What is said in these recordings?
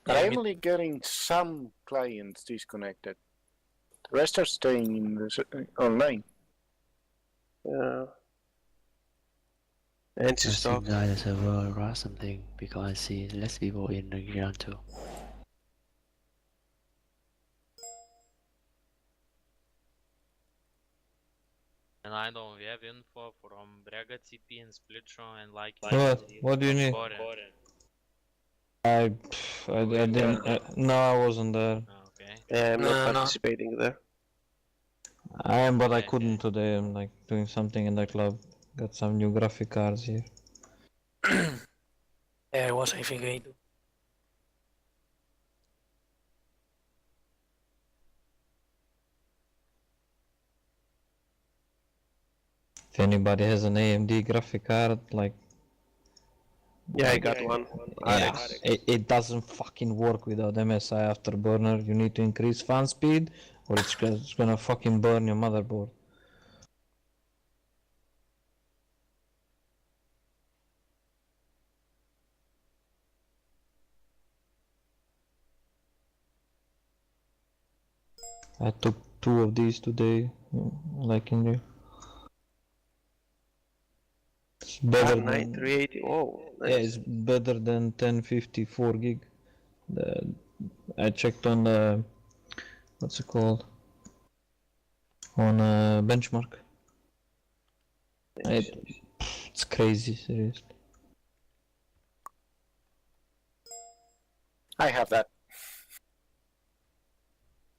But I'm only getting some clients disconnected. The rest are staying in the online. I Anti-stock. think guys will or something because I see less people in the ground too. And I know we have info from Brega TP and Splitro and like What do you need? I didn't. No, I wasn't there. Okay. Yeah, I'm not No. participating there. I am, but I Okay, couldn't today. I'm like doing something in the club. Got some new graphic cards here. Yeah, I was, I think I do. If anybody has an AMD graphic card, like Yeah, I got one. yeah, RX. it doesn't fucking work without MSI Afterburner. You need to increase fan speed, or it's gonna fucking burn your motherboard. I took 2 of these today, like in there. It's better R9 than 380. Oh, nice. yeah, it's better than 1054 gig. I checked on the what's it called on benchmark. It's crazy, seriously. I have that.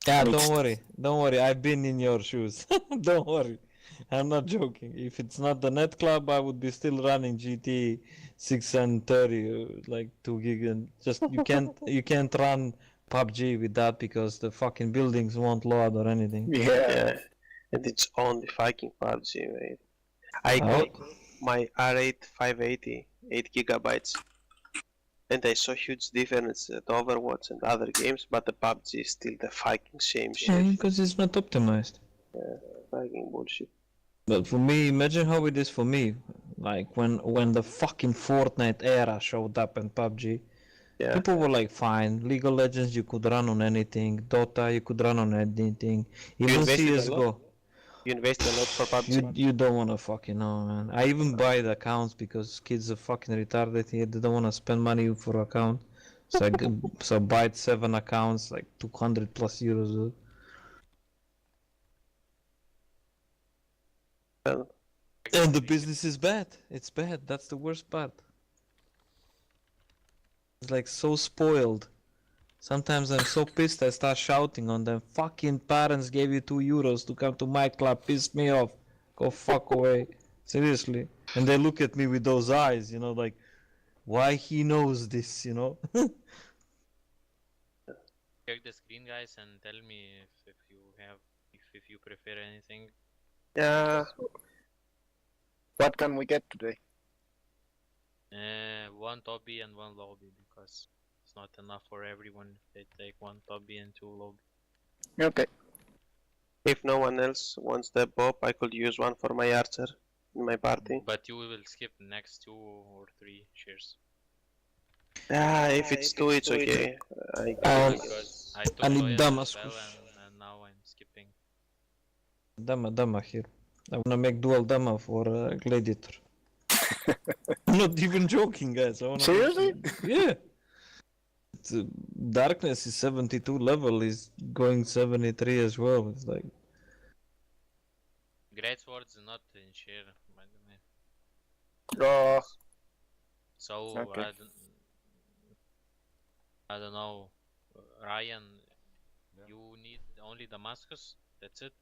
Yeah, don't worry. I've been in your shoes. Don't worry. I'm not joking. If it's not the net club, I would be still running GT 630 like 2 gig, and just you can't run PUBG with that because the fucking buildings won't load or anything. Yeah. And it's only fucking PUBG, mate. I got my R8 580, 8 gigabytes. And I saw huge difference at Overwatch and other games, but the PUBG is still the fucking same shit. Because it's not optimized. Yeah, fucking bullshit. But for me, imagine how it is for me. Like when the fucking Fortnite era showed up in PUBG, Yeah. people were like, fine, League of Legends you could run on anything, Dota you could run on anything, even invested a CSGO. You invest a lot for PUBG. You don't wanna fucking know, man. I even buy the accounts because kids are fucking retarded here. They don't wanna spend money for account. So I buy 7 accounts, like 200 plus euros. Dude. And the business is bad. It's bad. That's the worst part. It's like so spoiled. Sometimes I'm so pissed I start shouting on them. Fucking parents gave you 2 euros to come to my club. Piss me off. Go fuck away. Seriously. And they look at me with those eyes, you know, like, why he knows this, you know? Check the screen, guys, and tell me if you have if you prefer anything. Yeah. What can we get today? One Toby and one lobby because it's not enough for everyone if they take one Toby and 2 lobby. Okay. If no one else wants the Bob, I could use one for my archer in my party. But you will skip next 2 or 3 shares. Yeah, if it's 2, it's okay. Because I took I need Loyal as Damascus. well and now I'm skipping. Dama here. I wanna make dual Dama for Gladiator. I'm not even joking, guys. I wanna Seriously? Yeah. Darkness is 72 level, is going 73 as well. It's like Great Swords not in share, by the way. Oh, So okay. I don't know, Ryan. Yeah. You need only Damascus. That's it.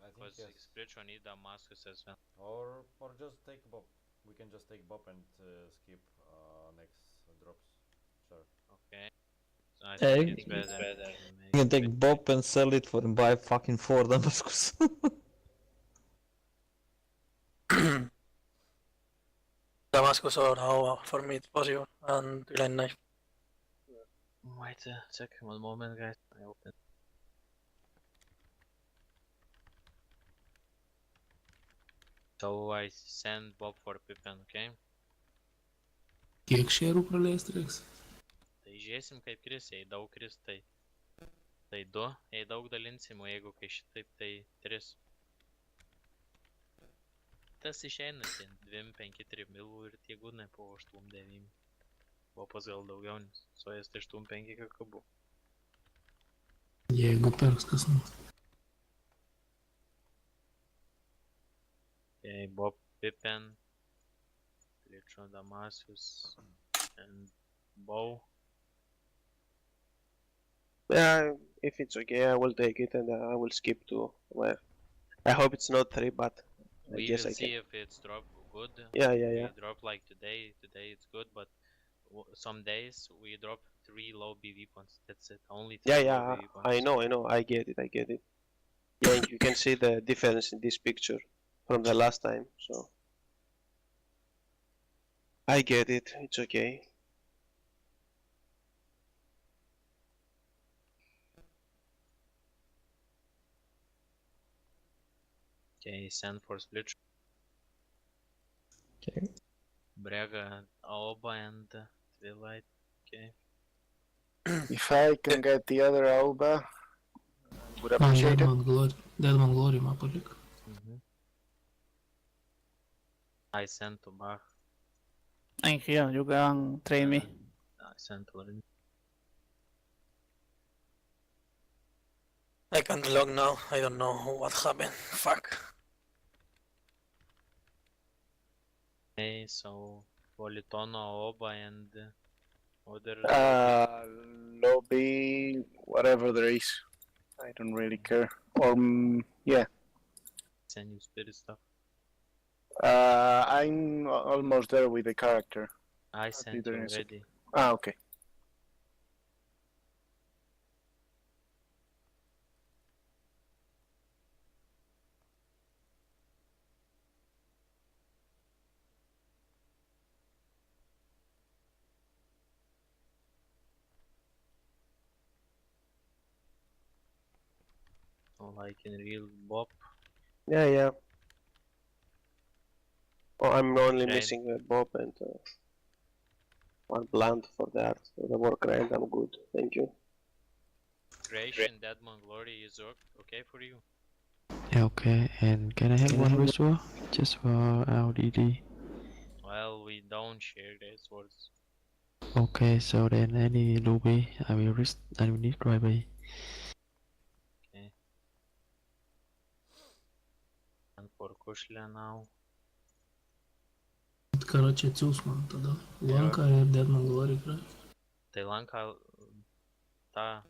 I think Because yes. Spiritual need Damascus as well. Or just take Bob. We can just take Bob and skip next drops. Sure. Okay. So I think it's better. you can take Bob and sell it for and buy fucking 4 Damascus. Damascus or how for me it's possible, and Glen knife. Wait a second, one moment, guys. I open. So I send Bob for Pippin, okay? Kiek share-ul praleis, Rex? Tai žiūrėsim kaip kris, jei daug kris, tai 2, jei daug dalinsim, o jeigu kai šitaip, tai 3. Tas išeina ten 2-5-3 milų ir tie gūnai po 8-9. Bopas gal daugiau, nes suės tai 8-5 kakabų. Jeigu perks kas nors. Okay, Bob Pippen, Ličio Damasius, and Bow. Yeah, if it's okay, I will take it and I will skip to where. I hope it's not 3, but I We guess will I see can. if it's drop good. Yeah. We drop like today it's good, but some days we drop 3 low BV points. That's it. Only 3 low Yeah, BV points. I know. I get it. Yeah, and you can see the difference in this picture from the last time, so I get it. It's okay. Okay, send for split. Okay. Brega, Aoba, and Twilight. Okay. If I can get the other Alba, would Man, appreciate it. Deadman Glory mă pălic. I sent to Bach. Thank you. You can train me. I sent to Lorin. I can't log now. I don't know what happened. Fuck. Okay, so Politono, Aoba, and other. Lobby, whatever there is. I don't really care. Or, yeah. Send you spirit stuff. I'm almost there with the character. I sent there you in a sec. already. Okay. Like in real Bob. Yeah. Oh, I'm only Right. missing a Bob and one blunt for the art. For the work grind, I'm good. Thank you. Creation, Deadman Glory is okay for you. Yeah, okay. And can I have one ritual just for our DD? Well, we don't share the swords. Okay, so then any Ruby, I will need Ruby. Okay. And for Kushla now. Короче, Цусман тогда. Ланка и Deadman Glory, cred. Tai lanka tą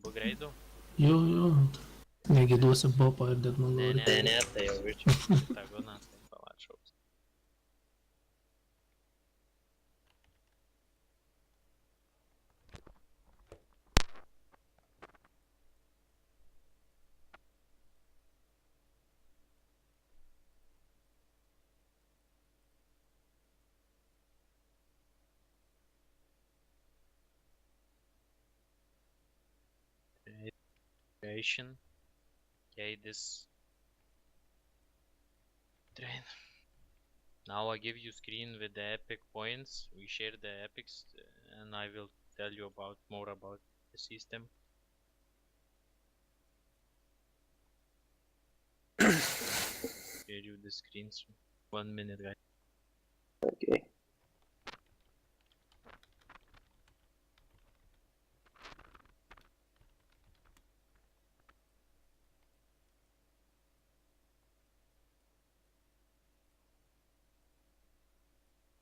bugreidų? Jo. Negi duosi Bopą ir Deadman Glory. Ne, tai jau virčiau. Ta guna, tai palačiaus. Creation. Okay, this train. Now I give you screen with the epic points. We share the epics and I will tell you more about the system. Share you the screens. 1 minute, guys. Okay.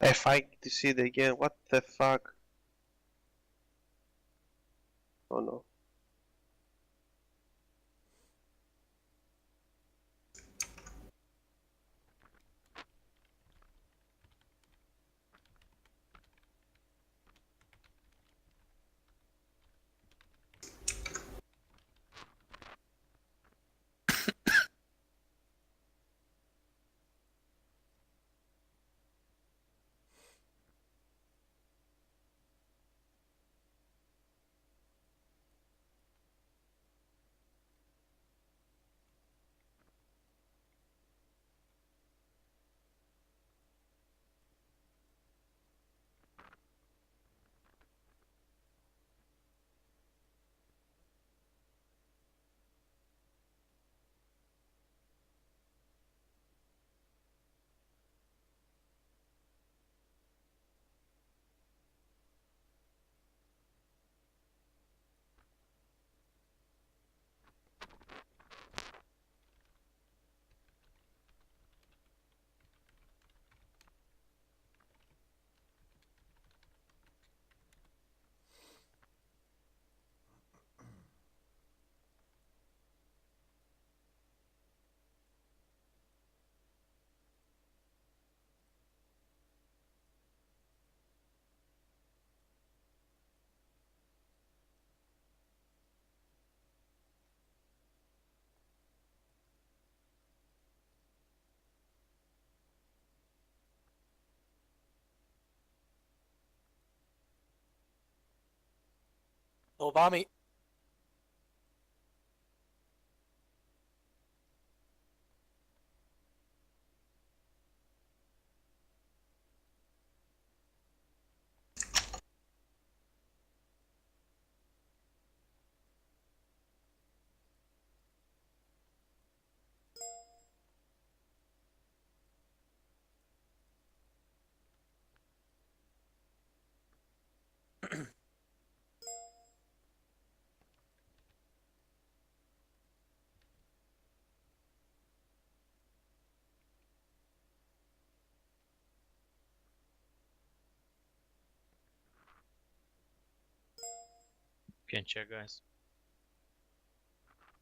I fight to see it again. What the fuck? Oh no. Obami. You can check, guys.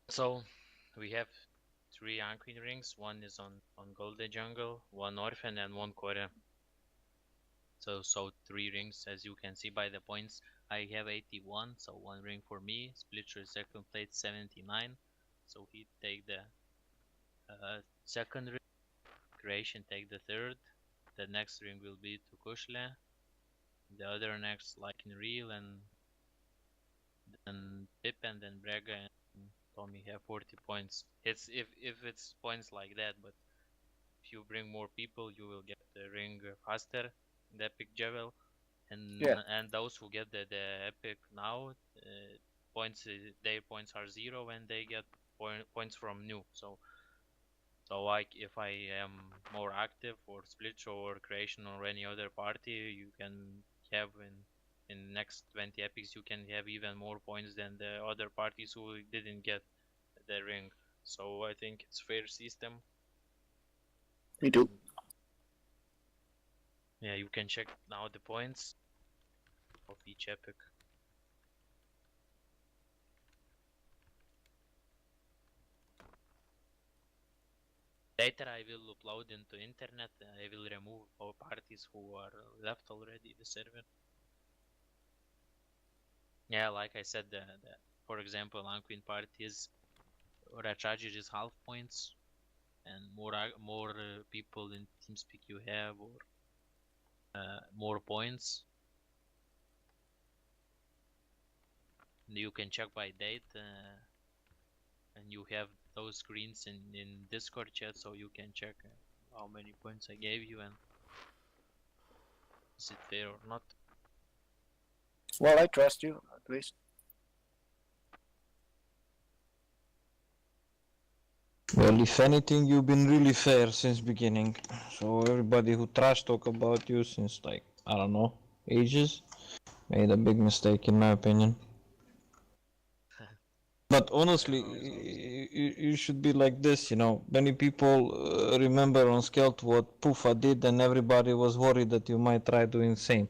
So we have 3 Anquin rings. One is on Golden Jungle, 1 Orphan, and 1 Core. So 3 rings, as you can see by the points. I have 81, so 1 ring for me. Splitter second place 79, so he take the second ring. Creation take the third. The next ring will be to Kushle. The other next like in Real, and then Pip, and then Brega and Tommy have 40 points. It's if it's points like that, but if you bring more people, you will get the ring faster, the epic Jewel, and Yeah. and those who get the epic now, points their points are 0 when they get points from new. So like if I am more active or split or creation or any other party, you can have in next 20 epics you can have even more points than the other parties who didn't get the ring. So I think it's fair system. Me too. Yeah, you can check now the points of each epic. Later I will upload into internet. I will remove all parties who are left already the server. Yeah, like I said, for example, Anquin parties, recharge is half points, and more people in TeamSpeak you have, or more points. You can check by date, and you have those screens in Discord chat, so you can check how many points I gave you and is it fair or not. Well, I trust you, at least. Well, if anything, you've been really fair since beginning. So everybody who trash talk about you since like, I don't know, ages, made a big mistake in my opinion. But honestly, you should be like this, you know. Many people remember on Skelt what Pufa did, and everybody was worried that you might try doing the same.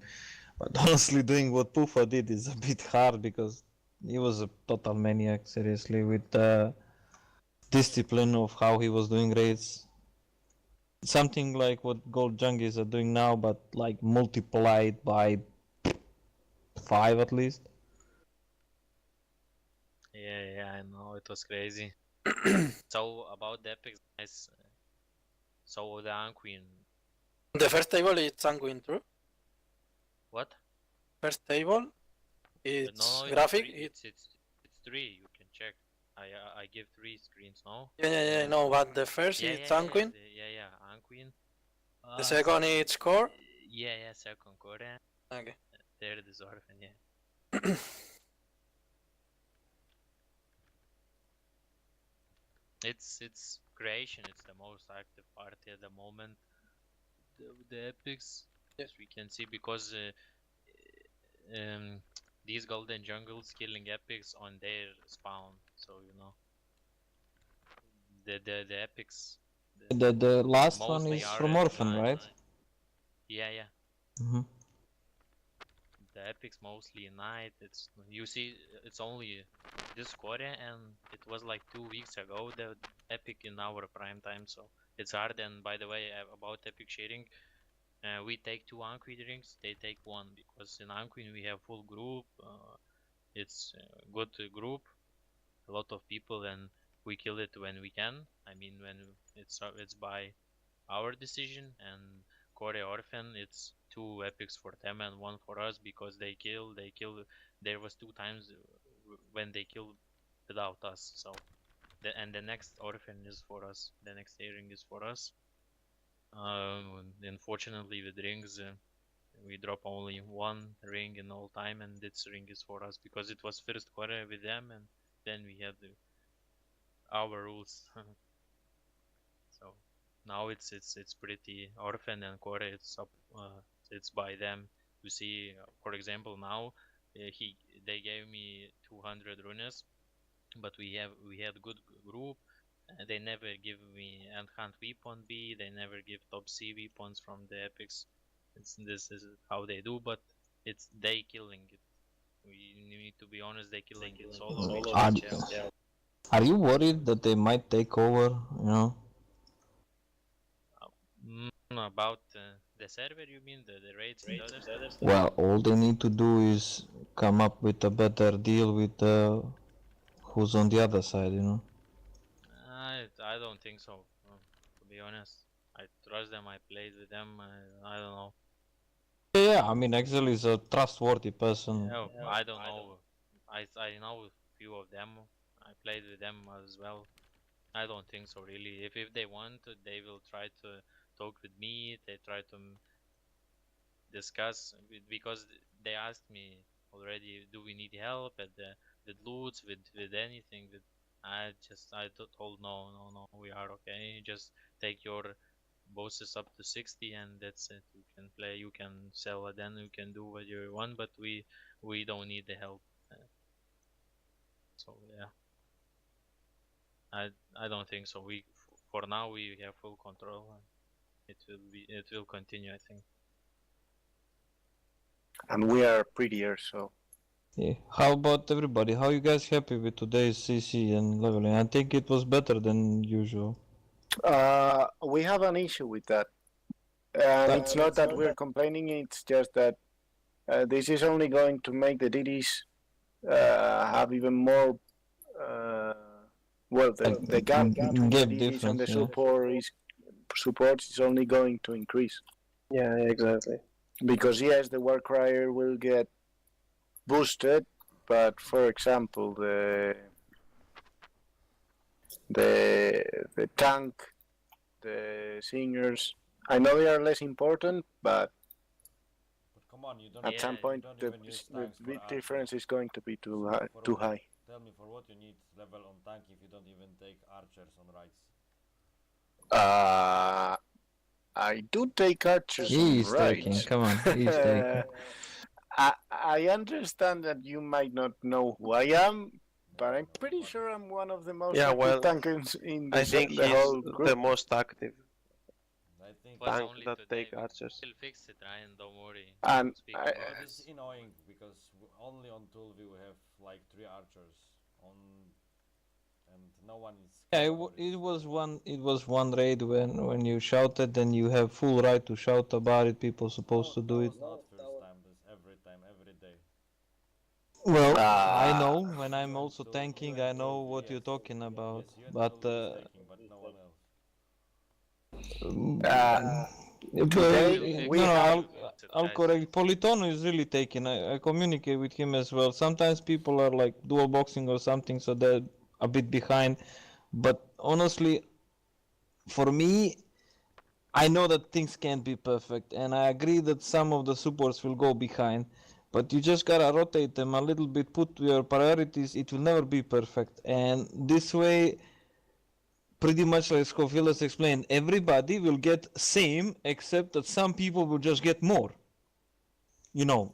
But honestly, doing what Pufa did is a bit hard because he was a total maniac, seriously, with the discipline of how he was doing raids. Something like what Gold Jungies are doing now, but like multiplied by 5 at least. Yeah, I know, it was crazy. So about the epics, guys, so the Anquin, The first table is sanguine, true? what? First table, it's No, graphic. it's 3, you can check. I give 3 screens, no? Yeah, no, but the first is sanguine. Yeah, Anquin. The second is core. Yeah, second core. Okay. Third is Orphan, yeah. It's creation, it's the most active party at the moment. The epics, Yeah. as we can see, because these golden jungles killing epics on their spawn, so you know the epics. The last one mostly is are from at Orphan, night. right? Yeah. Mm-hmm. The epics mostly night. It's you see, it's only this quarter, and it was like 2 weeks ago the epic in our prime time, so it's hard. And by the way, about epic sharing, we take 2 Anquin rings, they take 1, because in Anquin we have full group. It's a good group, a lot of people, and we kill it when we can. I mean, when it's by our decision. And Core Orphan, it's 2 epics for them and 1 for us, because they kill there was 2 times when they killed without us. So, and the next orphan is for us. The next A ring is for us. Unfortunately, with rings, we drop only 1 ring in all time, and this ring is for us because it was first quarter with them, and then we had our rules. So now it's pretty orphan and core. It's up. It's by them. You see, for example, now they gave me 200 runes, but we had good group. They never give me enhanced weapon B. They never give top C weapons from the epics. This is how they do, but it's they killing it. We need to be honest. They killing it solo. Are you worried that they might take over? You know. About the server, you mean the raids and other stuff? Well, all they need to do is come up with a better deal with who's on the other side, you know. I don't think so. To be honest, I trust them. I played with them. I don't know. Yeah, I mean, Axel is a trustworthy person. No, I don't know. I know a few of them. I played with them as well. I don't think so really. If they want, they will try to talk with me. They try to discuss because they asked me already, do we need help at the with loot, with anything? I told no, we are okay. Just take your bosses up to 60 and that's it. You can play, you can sell, and then you can do what you want, but we don't need the help. So yeah, I don't think so. For now we have full control. It will continue, I think. And we are prettier, so. Yeah. How about everybody? How you guys happy with today's CC and leveling? I think it was better than usual. We have an issue with that. And it's not that we're complaining, it's just that this is only going to make the DDs have even more. Well, the gap between the DDs and the support is only going to increase. Yeah, exactly. Because yes, the Warcrier will get boosted, but for example, the tank, the singers, I know they are less important, but come on, you don't. At some point, the big difference is going to be too high. Tell me, for what you need level on tank if you don't even take archers on rights? I do take archers. He's right. taking. Come on, he's taking. I understand that you might not know who I am, but I'm pretty sure I'm one of the most active tankers in I think the whole group. The most active. I think tank that take archers. We'll fix it, Ryan. Don't worry. And it's annoying because only on tool we have like 3 archers on, and no one is. Yeah, it was one raid when you shouted, and you have full right to shout about it. People supposed to do it. Not first time. This every day. Well, I know when I'm also tanking, I know what you're talking about, Yes, but taking, but no one else. I'll correct. Politono is really taking. I communicate with him as well. Sometimes people are like dual boxing or something, so they're a bit behind. But honestly, for me, I know that things can't be perfect, and I agree that some of the supports will go behind. But you just gotta rotate them a little bit, put your priorities. It will never be perfect, and this way, pretty much like Scofield explained, everybody will get same, except that some people will just get more. You know,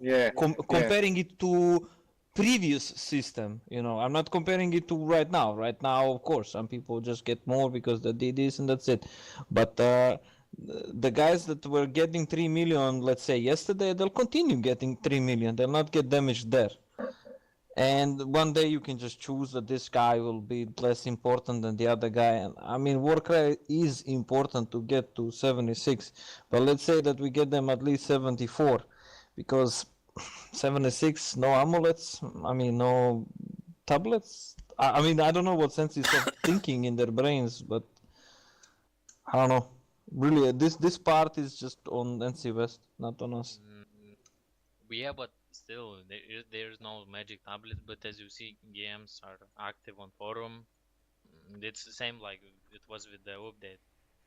comparing it to previous system. You know, I'm not comparing it to right now. Right now, of course, some people just get more because they did this and that's it. But the guys that were getting 3 million, let's say yesterday, they'll continue getting 3 million. They'll not get damaged there. And one day you can just choose that this guy will be less important than the other guy. And I mean, Warcry is important to get to 76, but let's say that we get them at least 74, because 76, no amulets, I mean, no tablets. I mean, I don't know what sense is of thinking in their brains, but I don't know. Really, this part is just on NC West, not on us. We have what still there's no magic tablets, but as you see, games are active on forum. It's the same like it was with the update.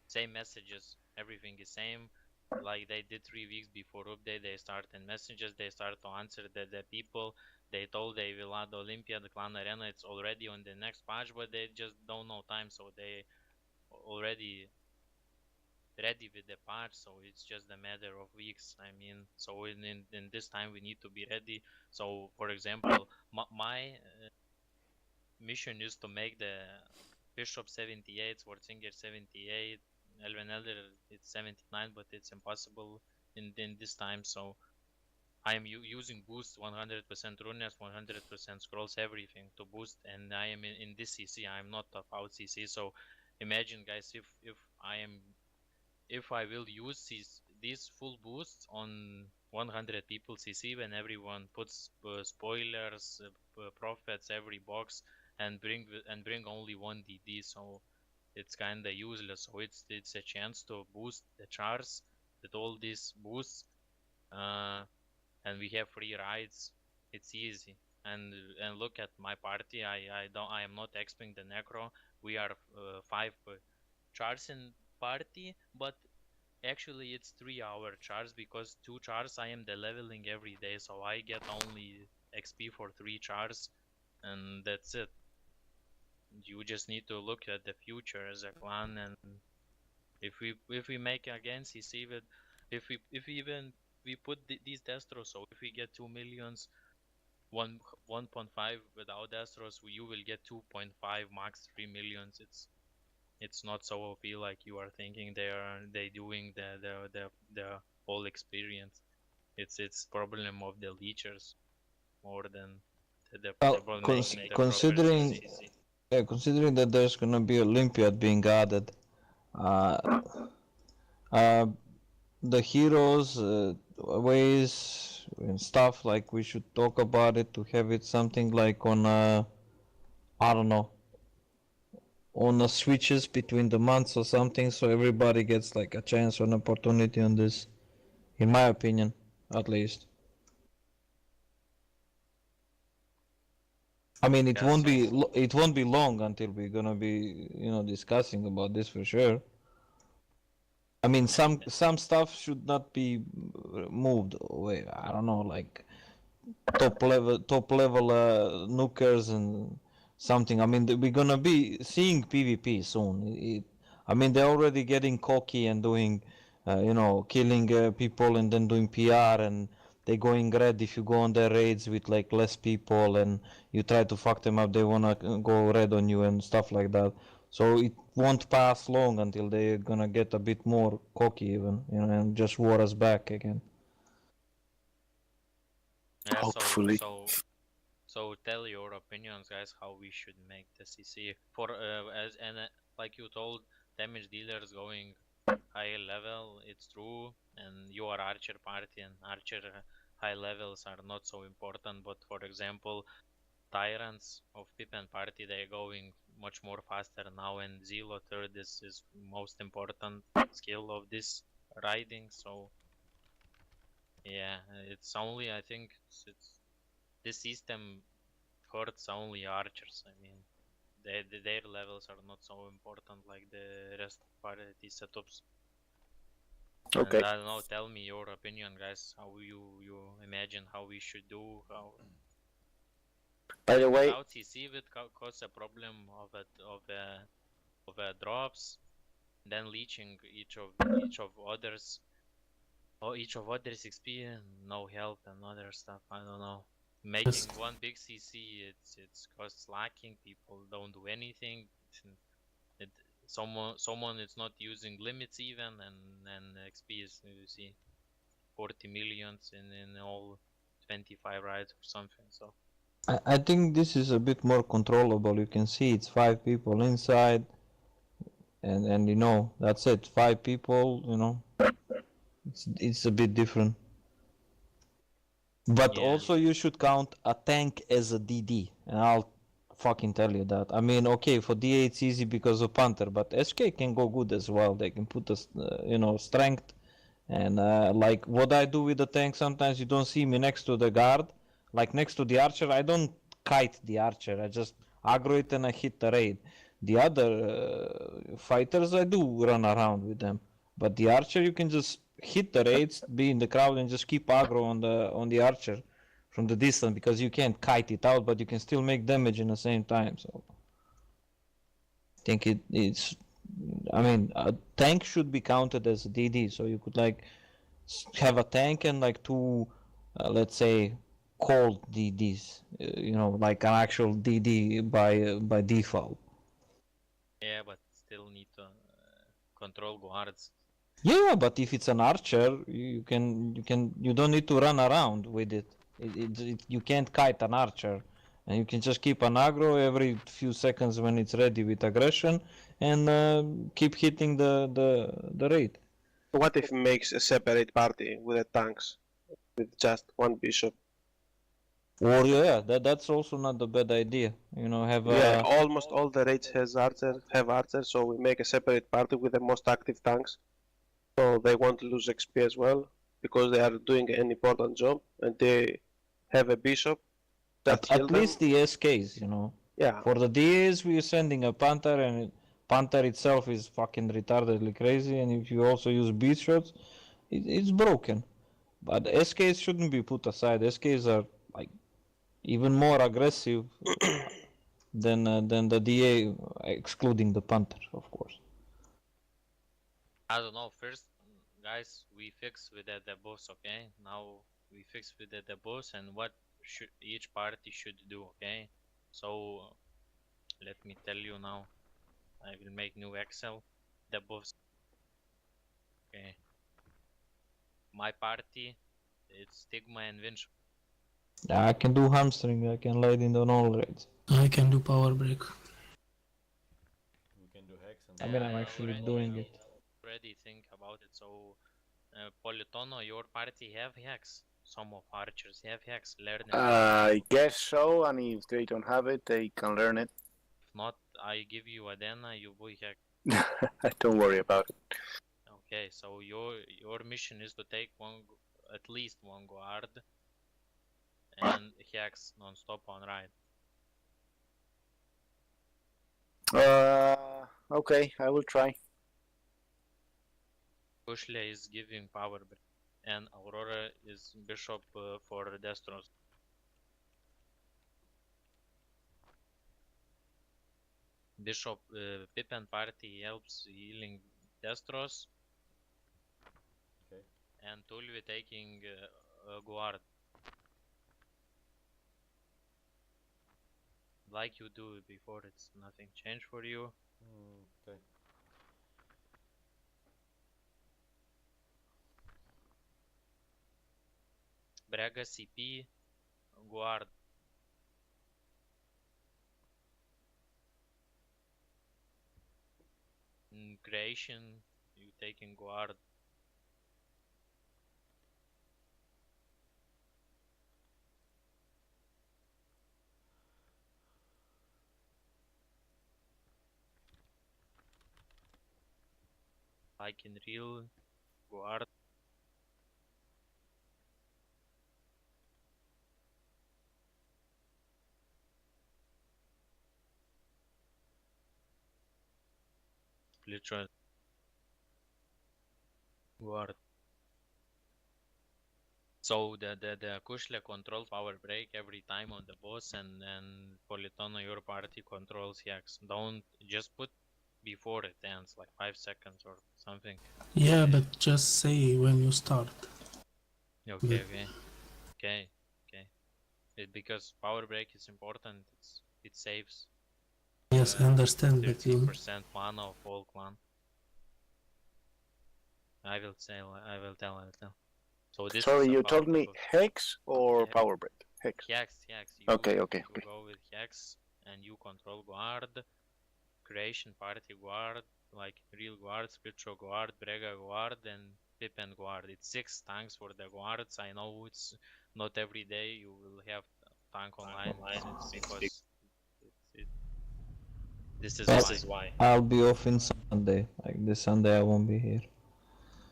Same messages, everything is same. Like they did 3 weeks before update, they started messages, they start to answer the people. They told they will add Olympia, the Clan Arena, it's already on the next patch, but they just don't know time, so they already ready with the patch, so it's just a matter of weeks. I mean, so in this time we need to be ready. So for example, my mission is to make the Bishop 78, Swartzinger 78, Elven Elder it's 79, but it's impossible in this time. So I am using boost 100% runes, 100% scrolls, everything to boost, and I am in this CC. I am not of out CC. So imagine, guys, if I will use these full boosts on 100 people CC when everyone puts spoilers, prophets, every box, and bring only one DD, so it's kinda useless. So it's a chance to boost the chars with all these boosts, and we have free rides. It's easy. And look at my party. I am not exping the necro. We are 5 chars in party, but actually it's 3-hour chars because 2 chars I am leveling every day, so I get only XP for 3 chars, and that's it. You just need to look at the future as a clan, and if we make again CC with, if we put these destros, so if we get 2 millions, 1.5 without destros, you will get 2.5 max 3 millions. It's not so OP like you are thinking. They doing the whole experience. It's problem of the leechers more than the Well, problem making the considering proper CC. considering that there's gonna be Olympiad being added, uh, the heroes, ways and stuff, like we should talk about it to have it something like on I don't know, on the switches between the months or something, so everybody gets like a chance or an opportunity on this, in my opinion, at least. I mean, it Yeah, won't be it won't be long until we're gonna be, you know, discussing about this for sure. I mean, some stuff should not be moved away. I don't know, like top level nukers and something. I mean, we're gonna be seeing PvP soon. I mean, they're already getting cocky and doing, you know, killing people and then doing PR, and they going red if you go on their raids with like less people and you try to fuck them up. They wanna go red on you and stuff like that. So it won't pass long until they're gonna get a bit more cocky, even, you know, and just war us back again. Yeah, Hopefully. so tell your opinions, guys, how we should make the CC for like you told, damage dealers going high level. It's true, and you are archer party, and archer high levels are not so important. But for example, tyrants of Pippin party, they're going much more faster now, and Zelo third is most important skill of this riding. So yeah, it's only, I think it's this system hurts only archers. I mean, their levels are not so important like the rest of party setups. Okay. And I don't know, tell me your opinion, guys, how you imagine how we should do. How By the way, without CC would cause a problem of drops, then leeching each of others, or each of others XP and no health and other stuff. I don't know. Making one big CC, it's cost lacking. People don't do anything. Someone is not using limits even, and XP is, you see, 40 millions in all 25 rides or something. So I think this is a bit more controllable. You can see it's 5 people inside, and you know, that's it. 5 people, you know, it's a bit different. But yeah. also you should count a tank as a DD, and I'll fucking tell you that. I mean, okay, for DA it's easy because of Panther, but SK can go good as well. They can put us, you know, strength And like what I do with the tank, sometimes you don't see me next to the guard, like next to the archer. I don't kite the archer. I just aggro it and I hit the raid. The other fighters, I do run around with them, but the archer you can just hit the raids, be in the crowd, and just keep aggro on the archer from the distance, because you can't kite it out, but you can still make damage in the same time. So I think it's. I mean, a tank should be counted as a DD, so you could like have a tank and like two, let's say, cold DDs. You know, like an actual DD by default. Yeah, but still need to control guards. Yeah, but if it's an archer, you don't need to run around with it. You can't kite an archer, and you can just keep an aggro every few seconds when it's ready with aggression, and keep hitting the raid. What if it makes a separate party with the tanks, with just one bishop? Or yeah, that's also not a bad idea. You know, have Yeah, almost all the raids have archers, so we make a separate party with the most active tanks. So they won't lose XP as well, because they are doing an important job, and they have a bishop that heal at them. least the SKs, you know. Yeah, For the DAs, we're sending a Panther, and Panther itself is fucking retardedly crazy, and if you also use beat shots, it's broken. But SKs shouldn't be put aside. SKs are like even more aggressive than the DA, excluding the Panther, of course. I don't know. First, guys, we fix with the boss, okay? Now we fix with the boss and what should each party should do, okay? So let me tell you now. I will make new Excel. The boss. Okay. My party, it's Stigma and Winch. I can do hamstring. I can light in the all raids. I can do power break. We can do hex and. I mean, I'm actually doing it. Already think about it. So, Politono, your party have hacks. Some of archers have hacks. Learn it. I guess so, and if they don't have it, they can learn it. If not, I give you Adena, you boy hack. Don't worry about it. Okay, so your mission is to take at least one guard and hacks non-stop on right. Okay, I will try. Kushle is giving power break, and Aurora is bishop for Destros. Bishop Pippin party helps healing Destros. Okay. And Tulvi taking guard. Like you do before, it's nothing changed for you. Okay. Braga CP, guard. Creation, you taking guard. Like in real, guard. Split shot. Guard. So the Kushle controls power break every time on the boss, and Politono, your party controls Yax. Don't just put before it ends, like 5 seconds or something. Yeah, but just say when you start. Okay, okay. Because power break is important. It saves. Yes, I understand, but you. 30% mana of all clan. I will tell. So this Sorry, is you about told the me boss. hex or Yeah. power break? Hex. Hex. You, Okay. you go with Hex and you control guard, creation party guard, like real guard, spiritual guard, Brega guard, and Pippin guard. It's 6 tanks for the guards. I know it's not every day you will have tank online. It's because this is why. I'll be off in Sunday. Like this Sunday, I won't be here.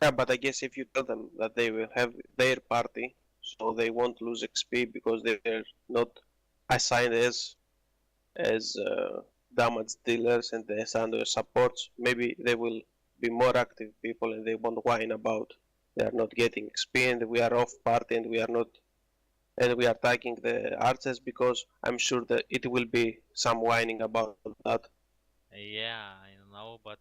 Yeah, but I guess if you tell them that they will have their party, so they won't lose XP because they're not assigned as damage dealers and as under supports, maybe they will be more active people and they won't whine about they are not getting XP and we are off party and we are not and we are tagging the archers because I'm sure that it will be some whining about that. Yeah, I know, but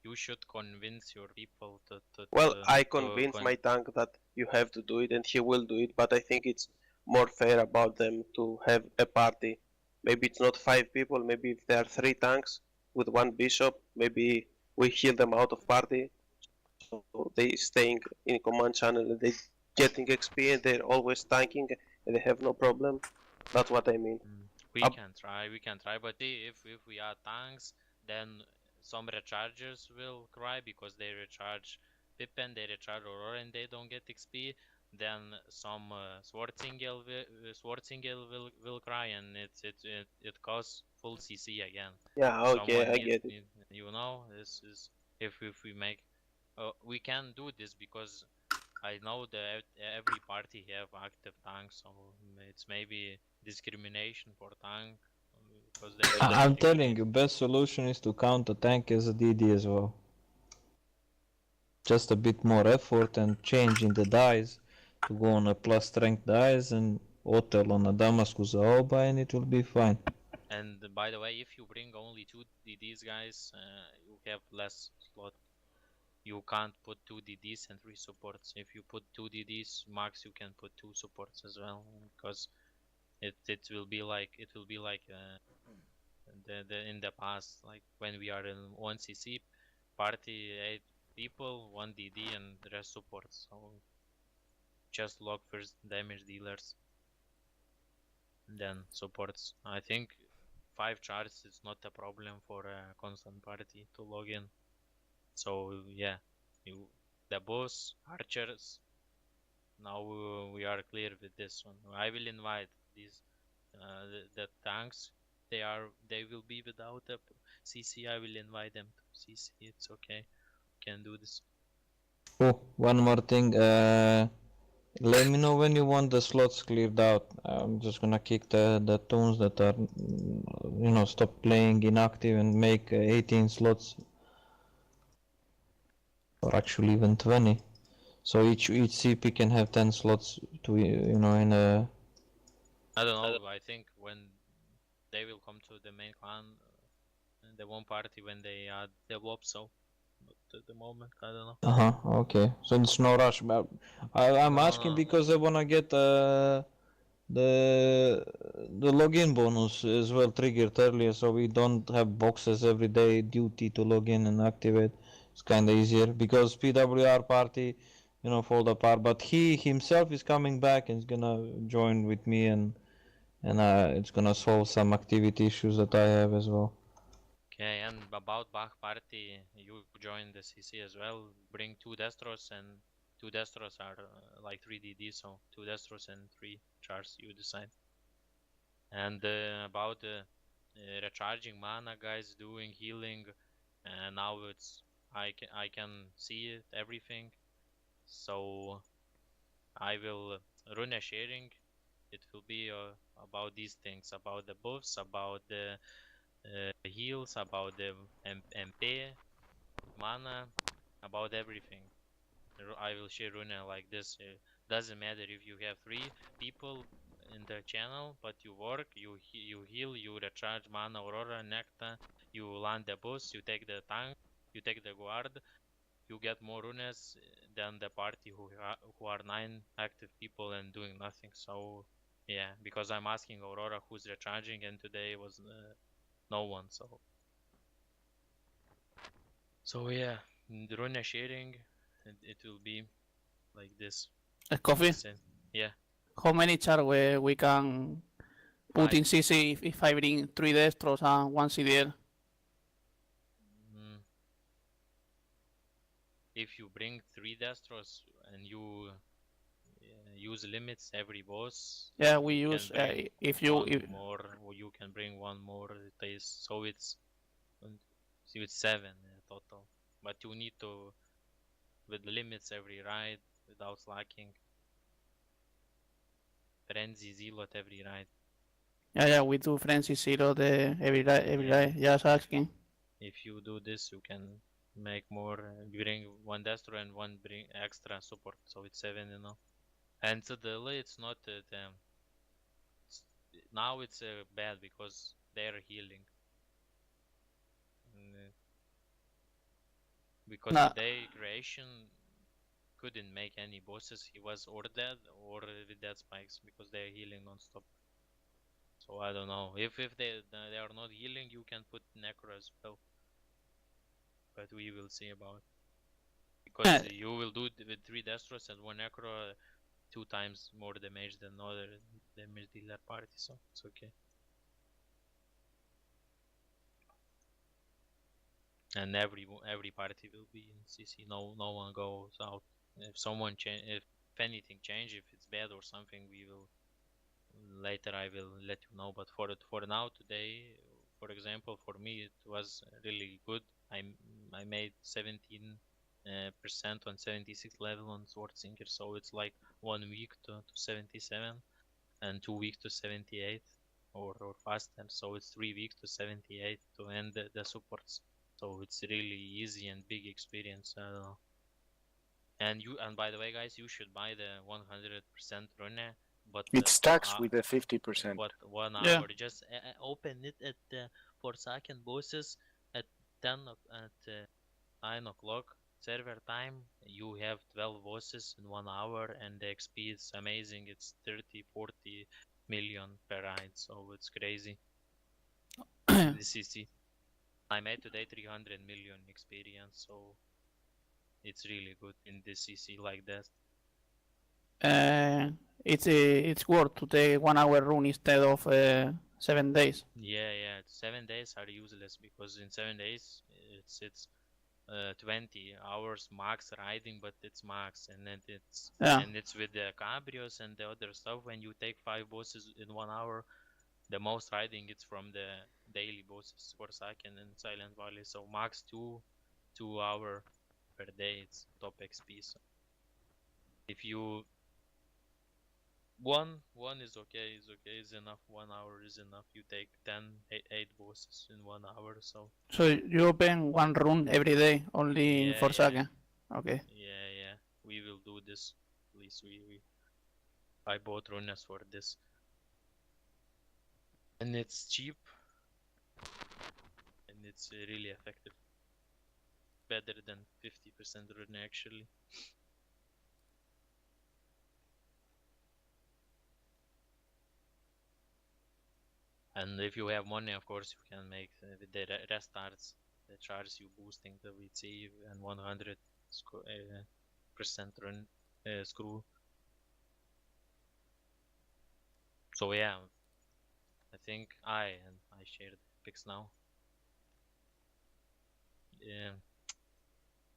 you should convince your people Well, I to convinced my tank that you have to do it and he will do it, but I think it's more fair about them to have a party. Maybe it's not 5 people, maybe if there are 3 tanks with 1 bishop, maybe we heal them out of party, so they staying in command channel and they getting XP and they're always tanking and they have no problem. That's what I mean. We Up- can try, but if we add tanks, then some rechargers will cry because they recharge Pippin, they recharge Aurora, and they don't get XP. Then some Swartzingel will cry, and it costs full CC again. Yeah, okay, Someone I get it. you know, this is if we make, we can do this because I know that every party have active tanks, so it's maybe discrimination for tank because they I'm telling you, best solution is to count a tank as a DD as well. Just a bit more effort and changing the dice to go on a plus strength dice and hotel on a Damascus Aoba and it will be fine. And by the way, if you bring only 2 DDs, guys, you have less slot. You can't put 2 DDs and 3 supports. If you put 2 DDs max, you can put 2 supports as well, because it will be like in the past, like when we are in 1cc party, 8 people, 1 DD and the rest supports. So just log first damage dealers, then supports. I think 5 charts is not a problem for a constant party to log in. So yeah, the boss archers. Now we are clear with this one. I will invite these the tanks. They will be without a CC. I will invite them to CC. It's okay. Can do this. Oh, one more thing. Let me know when you want the slots cleared out. I'm just gonna kick the tunes that are, stop playing inactive and make 18 slots, or actually even 20. So each CP can have 10 slots to in a. I don't know. I think when they will come to the main clan, the one party when they add develop. So, but at the moment, I don't know. Okay. So it's no rush. But I'm No, asking no. because I wanna get the login bonus as well triggered earlier, so we don't have boxes every day duty to log in and activate. It's kind of easier because PWR party, fall apart. But he himself is coming back and is gonna join with me and it's gonna solve some activity issues that I have as well. Okay, and about Bach party, you join the CC as well. Bring 2 Destros, and 2 Destros are like 3 DD, so 2 Destros and 3 chars, you decide. And about recharging mana, guys, doing healing, and now it's I can see it, everything. So I will run a sharing. It will be about these things, about the buffs, about the heals, about the MP, mana, about everything. I will share Runa like this. Doesn't matter if you have 3 people in the channel, but you work, you heal, you recharge mana, Aurora, Necta, you land the boss, you take the tank, you take the guard, you get more runes than the party who are 9 active people and doing nothing. So yeah, because I'm asking Aurora who's recharging, and today was no one. So yeah, the rune sharing, it will be like this. Coffee, Yeah. how many char we can put in CC if I bring 3 Destros and 1 CDR? If you bring 3 Destros and you use limits every boss, yeah, we use if you more, or you can bring 1 more. So it's 7 total. But you need to with limits every ride without slacking. Frenzy Zealot every ride. Yeah, we do Frenzy Zero every Yeah. day. Just asking. If you do this, you can make more. Bring one Destro and one bring extra support, so it's 7, you know. And the delay, it's not now it's bad because they're healing. Because Nah. today creation couldn't make any bosses. He was or dead or with dead spikes because they're healing non-stop. So I don't know. If they are not healing, you can put Necro as well. But we will see about. Because you will do with 3 Destros and 1 Necro 2 times more damage than other damage dealer party, so it's okay. And every party will be in CC. No one goes out. If someone if anything change, if it's bad or something, we will later. I will let you know. But for now today, for example, for me it was really good. I made 17% on 76 level on Swordsinger, so it's like 1 week to 77 and 2 weeks to 78 or faster. So it's 3 weeks to 78 to end the supports. So it's really easy and big experience. I don't know. And by the way, guys, you should buy the 100% runner. But It stacks with the 50%. But 1 hour, Yeah. just open it at for second bosses at 9 o'clock server time. You have 12 bosses in 1 hour, and the XP is amazing. It's 30-40 million per ride, so it's crazy. The CC. I made today 300 million experience, so it's really good in this CC like that. It's worth to take 1 hour run instead of 7 days. Yeah. 7 days are useless because in 7 days it's 20 hours max riding, but it's max, and then it's with the cabrios and the other stuff. When you take 5 bosses in 1 hour, the most riding it's from the daily bosses for Saken and Silent Valley. So max 2 hour per day, it's top XP. So if you one is okay, is enough. 1 hour is enough. You take 8 bosses in 1 hour. So you open 1 run every day only for Saken. Okay. Yeah. We will do this. Please, I bought runners for this. And it's cheap. And it's really effective. Better than 50% run actually. And if you have money, of course, you can make with the restarts, the charge you boosting the VC and 100% run screw. So yeah, I think I share the pics now. Yeah,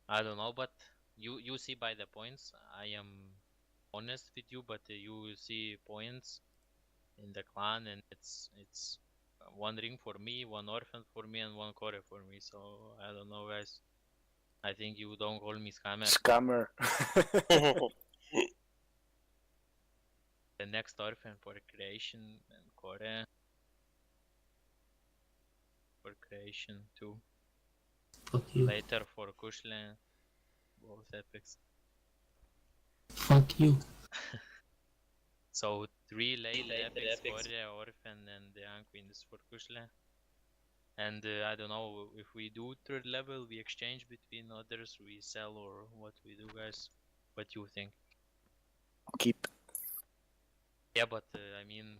I don't know, but you see by the points. I am honest with you, but you see points in the clan, and it's 1 ring for me, 1 orphan for me, and 1 core for me. So I don't know, guys. I think you don't call me scammer. Scammer. The next orphan for creation and core for creation too. Fuck you. Later for Kushle, both epics. Fuck you. So 3 late epics for orphan, and the Queen is for Kushle. And I don't know if we do 3rd level, we exchange between others, we sell, or what we do, guys. What you think? Keep. Yeah, but I mean,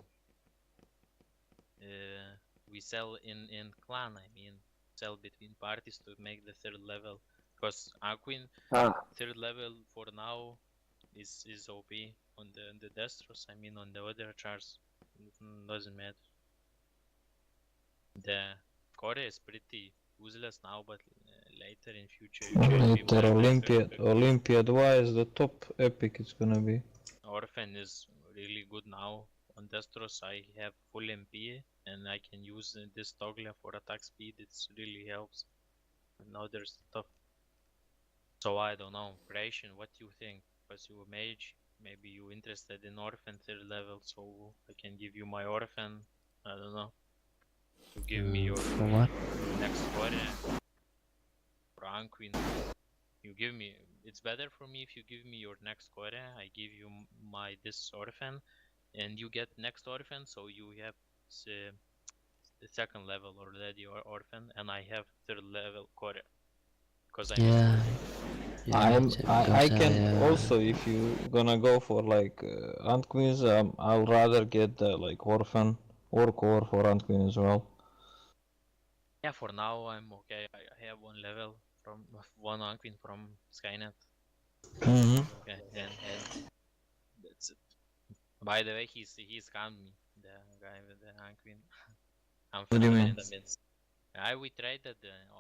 we sell in clan. I mean, sell between parties to make the 3rd level. Because Aquin 3rd level for now is OP on the Destros. I mean, on the other charts, doesn't matter. The core is pretty useless now, but later in future. Later Olympiad wise, the top epic it's gonna be. Orphan is really good now. On Destros I have full MP and I can use this toggle for attack speed. It really helps. And now there's stuff. So I don't know, Creation, what do you think? Because you a mage, maybe you interested in orphan 3rd level, so I can give you my orphan. I don't know. You give me your For what? next quarter or Anquin. You give me. It's better for me if you give me your next quarter. I give you my this orphan, and you get next orphan, so you have the 2nd level already orphan, and I have 3rd level quarter. Because I missed Yeah. quarter. I can also, if you gonna go for like Ant Queens, I'll rather get like Orphan or Core for Ant Queen as well. Yeah, for now I'm okay. I have 1 level from 1 Anquin from Skynet. Okay, and that's it. By the way, he scammed me, the guy with the Anquin. What do you mean? We traded.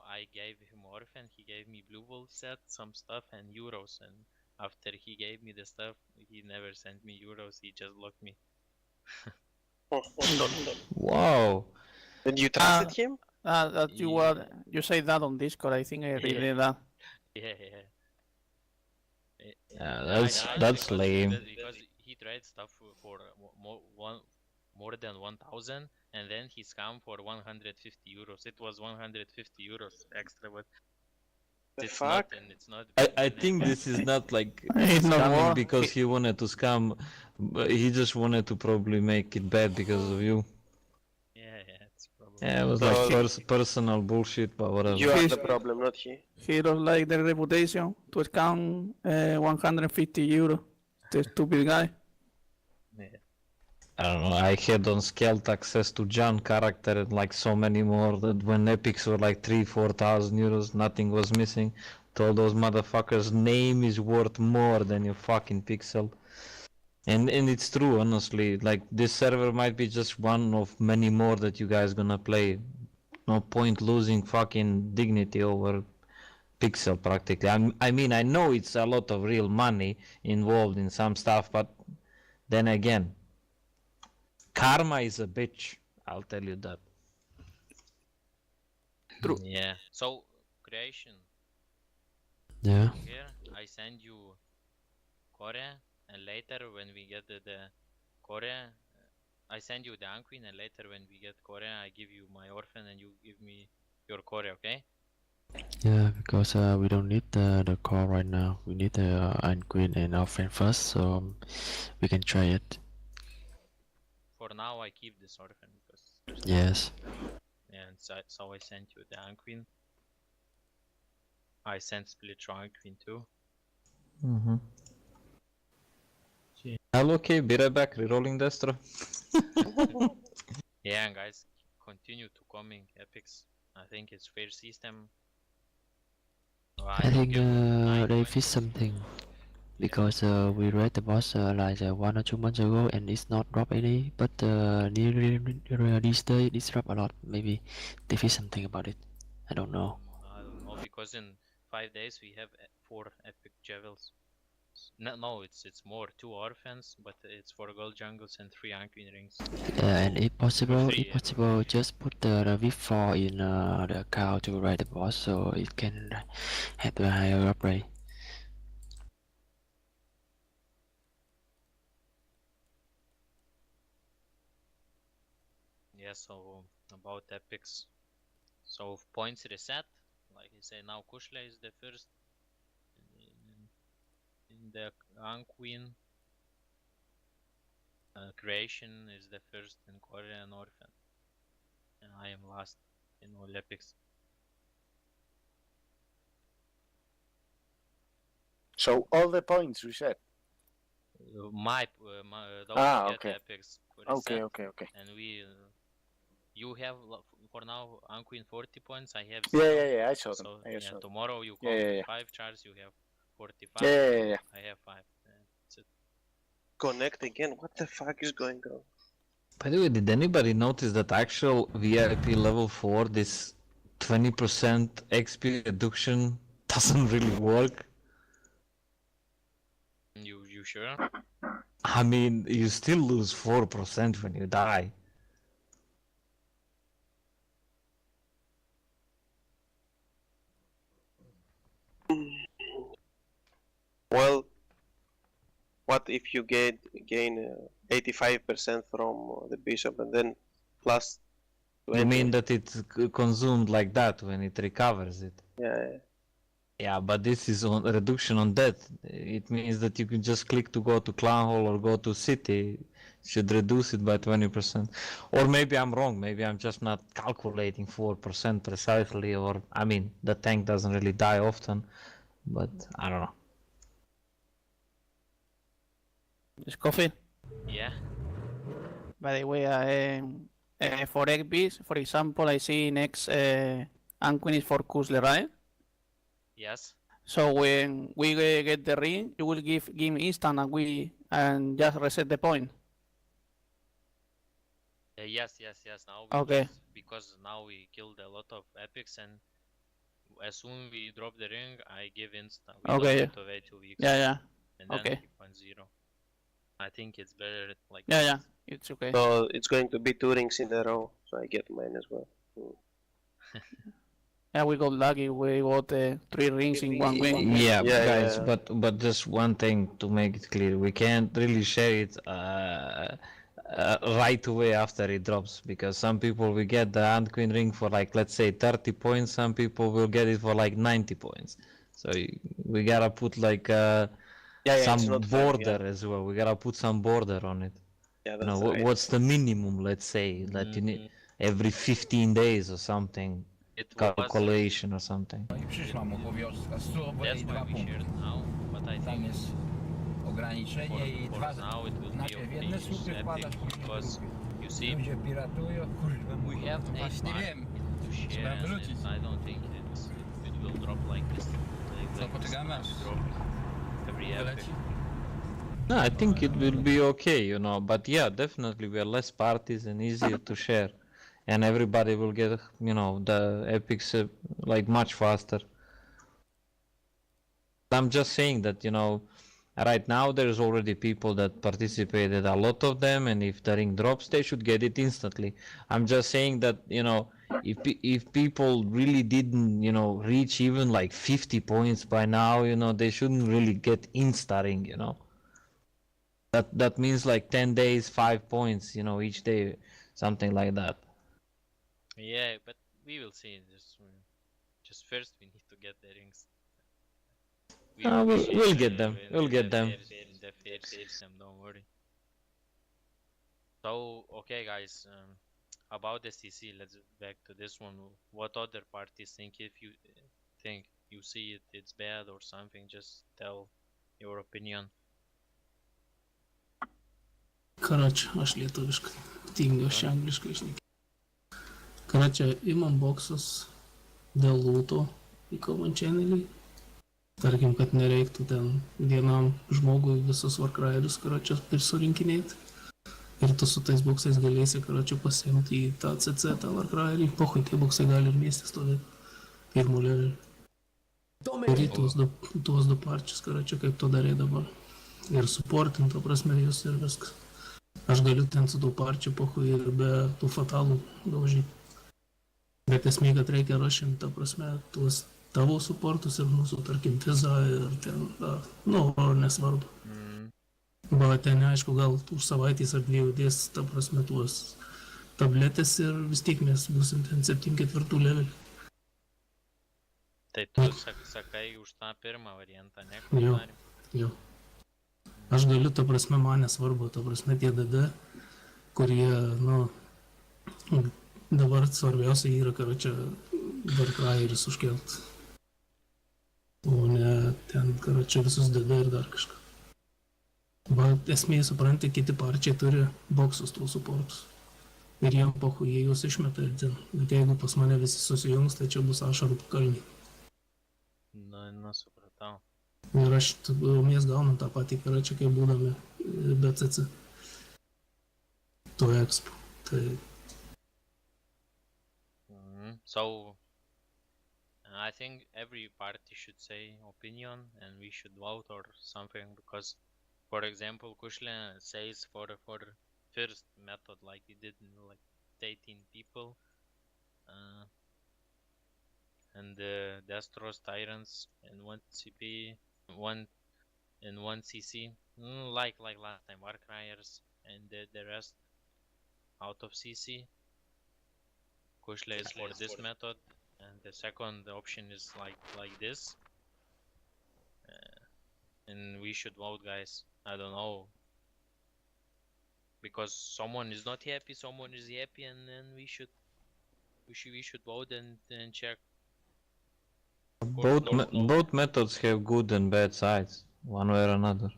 I gave him orphan. He gave me blue wool set, some stuff, and euros. And after he gave me the stuff, he never sent me euros. He just blocked me. Wow. And you trusted him? That you say that on Discord. I think I read that. Yeah. Yeah, that's lame. Because he trades stuff for more than 1,000, and then he scammed for 150 euros. It was 150 euros extra, but it's not. And it's not. I think this is not like It's not scamming war. because he wanted to scam, but he just wanted to probably make it bad because of you. Yeah, it's probably. Yeah, it was like personal bullshit, but whatever. You are the problem, not he. He don't like the reputation to scam 150 euro. The stupid guy. Yeah. I don't know, I had on Skelt access to John character and like so many more that when epics were like 3,000-4,000 euros, nothing was missing. Told those motherfuckers name is worth more than your fucking pixel. And it's true, honestly, like this server might be just one of many more that you guys gonna play. No point losing fucking dignity over pixel practically. I mean, I know it's a lot of real money involved in some stuff, but then again, karma is a bitch, I'll tell you that. True. Yeah. So Creation. Yeah. Here I send you Korea, and later when we get the Korea, I send you the Anquin, and later when we get Korea, I give you my orphan, and you give me your Korea, okay? Yeah, because we don't need the core right now. We need the Iron Queen and our friend first, so we can try it. For now, I keep this orphan because. Yes. And so I sent you the Anquin. I sent Split Anquin too. Hello, okay, be right back, rerolling Destro. Yeah, and guys, continue to coming epics. I think it's fair system. I think they fixed something because we read the boss like 1 or 2 months ago and it's not drop any, but near this day it's drop a lot. Maybe they fixed something about it. I don't know. I don't know, because in 5 days we have 4 epic jewels. No, it's more 2 orphans, but it's 4 gold jungles and 3 Anquin rings. And if possible, just put the V4 in the account to write the boss so it can have a higher upgrade. Yeah, so about epics. So points reset, like I say now, Kushla is the first in the Anquin. Creation is the first in Korean orphan, and I am last in all epics. So all the points reset. Those okay. epics reset, Okay. and you have for now Anquin 40 points. I have 0. 0. Yeah, I saw them. So tomorrow you come Yeah. 5 charts. You have 45. Yeah. I have 5. That's it. Connect again? What the fuck is going on? By the way, did anybody notice that actual VIP level 4, this 20% XP reduction doesn't really work? You sure? I mean, you still lose 4% when you die. what if you gain 85% from the bishop and then plus 20? You mean that it's consumed like that when it recovers it? Yeah. Yeah, but this is on reduction on death. It means that you can just click to go to clan hall or go to city. It should reduce it by 20%. Or maybe I'm wrong. Maybe I'm just not calculating 4% precisely. Or I mean, the tank doesn't really die often, but I don't know. It's coffee. Yeah. By the way, for XBs, for example, I see next Anquin is for Kusle, right? Yes. So when we get the ring, you will give instant and just reset the point. Yes. Now Okay. because now we killed a lot of epics, and as soon we drop the ring, I give instant. We Okay, don't yeah. have to wait 2 weeks. Yeah. And then Okay. 3.0. I think it's better like Yeah, this. it's okay. So it's going to be 2 rings in a row, so I get mine as well. Yeah, we got lucky. We got 3 rings in 1 win. Yeah, Yeah, guys, yeah. but just one thing to make it clear, we can't really share it right away after it drops, because some people will get the Ant Queen ring for like, let's say 30 points, some people will get it for like 90 points. So we gotta put like it's some not fair, border as well. We gotta put some border on it. Yeah, You know, that's right. what's the minimum, let's say, that you need every 15 days or something, It was calculation or something. Przyszła mu powioska, Strobel that's i why 2 we punkty. shared now, but I Tam think jest ograniczenie i for 2 now it will be najpierw okay jedne use słupy epic wkładasz, później because drugie. you see Ludzie piratują, kurwa, we have no 8 właśnie mark wiem. to share, Trzeba and wrzucić. I don't think it will drop like this. Co, poczekamy aż drop every epic. wyleci? No, I think it will be okay, you know, but yeah, definitely we are less parties and easier to share, and everybody will get, you know, the epics like much faster. I'm just saying that, you know, right now there's already people that participated, a lot of them, and if the ring drops, they should get it instantly. I'm just saying that, you know, if people really didn't, you know, reach even like 50 points by now, you know, they shouldn't really get insta ring, you know. That means like 10 days, 5 points, you know, each day, something like that. Yeah, but we will see. Just first we need to get the rings. We'll get them. We'll get them. The fair system, don't worry. So, okay, guys. About the CC, let's back to this one. What other parties think? If you think you see it's bad or something, just tell your opinion. Короче, aš lietuviškai, tingiu aš angliškai išnekėti. Короче, imam boksus dėl lūto į Common Channelį. Tarkim, kad nereiktų ten vienam žmogui visus Warcry'us, короче, ir surinkinėti. Ir tu su tais boksais galėsi, короче, pasiimti į tą CC, tą Warcry'į. Pohui, tie boksai gali ir mieste stovėti. Pirmų levelį. Ir į tuos du parčius, короче, kaip to darė dabar. Ir supportint, to prasme, jūs ir viskas. Aš galiu ten su daug parčių pohui ir be tų fatalų daužyti. Bet esmė, kad reikia rašinti, ta prasme, tuos tavo supportus ir mūsų, tarkim, fizą ir ten, nu, nesvarbu. Bet ten, aišku, gal už savaitės ar 2 dės, ta prasme, tuos tabletės ir vis tiek mes būsim ten 7-4 levelį. Tai tu sakai už tą pirmą variantą, ne? Jo. Aš galiu, ta prasme, man nesvarbu, ta prasme, tie DD, kurie, nu, dabar svarbiausia yra, karočią, Warcry'us užkelt. O ne ten, karočią, visus DD ir dar kažką. Bet esmė, supranti, kiti parčiai turi boksus tų supportus. Ir jiem pohu, jie juos išmeta ir ten. Bet jeigu pas mane visi susijungs, tai čia bus ašarų pakalniai. Nu, supratau. Ir aš, mes gaunam tą patį karočią, kaip būdami BCC. To expo. Tai... So, I think every party should say opinion and we should vote or something, because, for example, Kushle says for first method, like he did like 18 people, and the Destros Tyrants and 1 CP, 1 CC, Like last time, Warcriers and the rest out of CC. Kushle is for this method, and the second option is like this. And we should vote, guys. I don't know, because someone is not happy, someone is happy, and then we should vote and check. Both methods have good and bad sides, one way or another.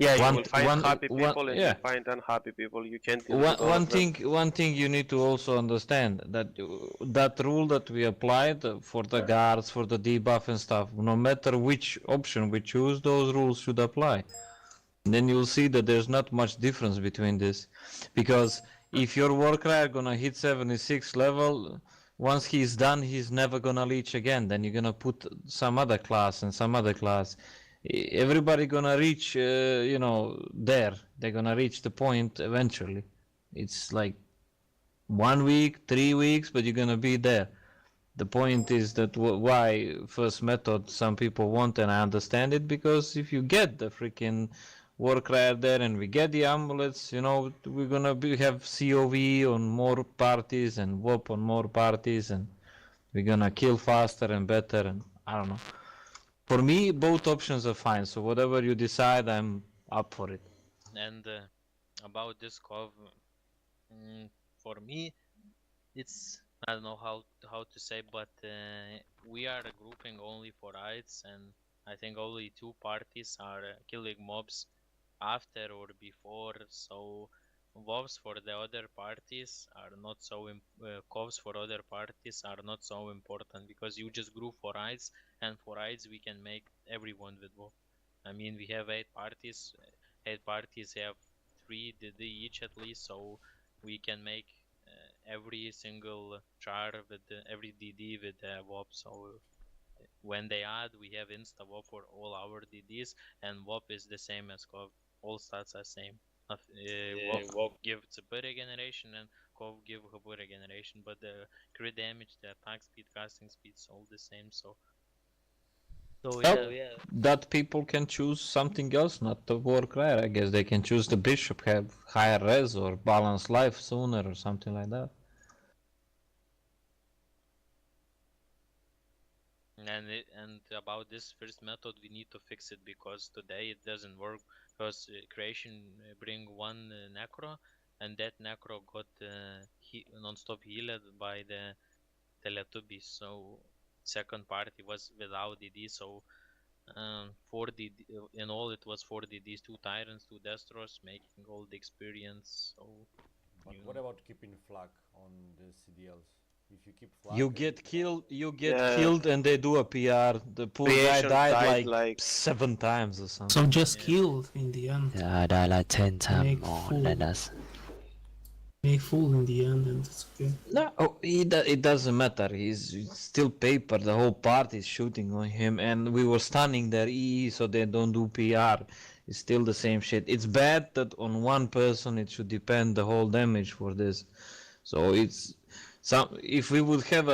Yeah, you One- will find one- happy one- people and yeah. you find unhappy people. You can't deal with all One of them. thing you need to also understand that rule that we applied for the guards, for the debuff and stuff, no matter which option we choose, those rules should apply. And then you'll see that there's not much difference between this, because if your Warcry gonna hit 76 level, once he's done, he's never gonna leech again. Then you're gonna put some other class and some other class. Everybody gonna reach, there. They're gonna reach the point eventually. It's like 1 week, 3 weeks, but you're gonna be there. The point is that why first method some people want, and I understand it, because if you get the freaking Warcry there and we get the amulets, we're gonna have COV on more parties and WOP on more parties, and we're gonna kill faster and better, and I don't know. For me, both options are fine, so whatever you decide, I'm up for it. And about this cov, for me, it's, I don't know how to say, but we are grouping only for raids, and I think only 2 parties are killing mobs after or before, so WoWs for the other parties are not so covs for other parties are not so important, because you just group for raids, and for raids we can make everyone with WoW. I mean, we have 8 parties. 8 parties have 3 DD each at least, so we can make every single char with every DD with WoP. So when they add, we have insta WoP for all our DDs, and WoP is the same as Cov. All stats are same. WoP give Cp regeneration and Cov give HP regeneration, but the crit damage, the attack speed, casting speed is all the same. So yeah. That people can choose something else, not the Warcry. I guess they can choose the bishop, have higher res or balance life sooner or something like that. And about this first method, we need to fix it, because today it doesn't work, because creation bring 1 necro, and that necro got non-stop healed by the Teletubbies. So second party was without DD, so 4 DD in all it was 4 DDs, 2 tyrants, 2 destros, making all the experience. So But what about keeping flag on the CDLs? If you keep flag, You get killed, Yeah. killed, and they do a PR. The poor guy Creation died died like 7 times or something. So just killed in the end. Yeah, I died like 10 times Make more fool. than us. Make fool in the end, and it's okay. No, it doesn't matter. He's still paper. The whole party is shooting on him, and we were stunning their EE so they don't do PR. It's still the same shit. It's bad that on one person it should depend the whole damage for this. So it's if we would have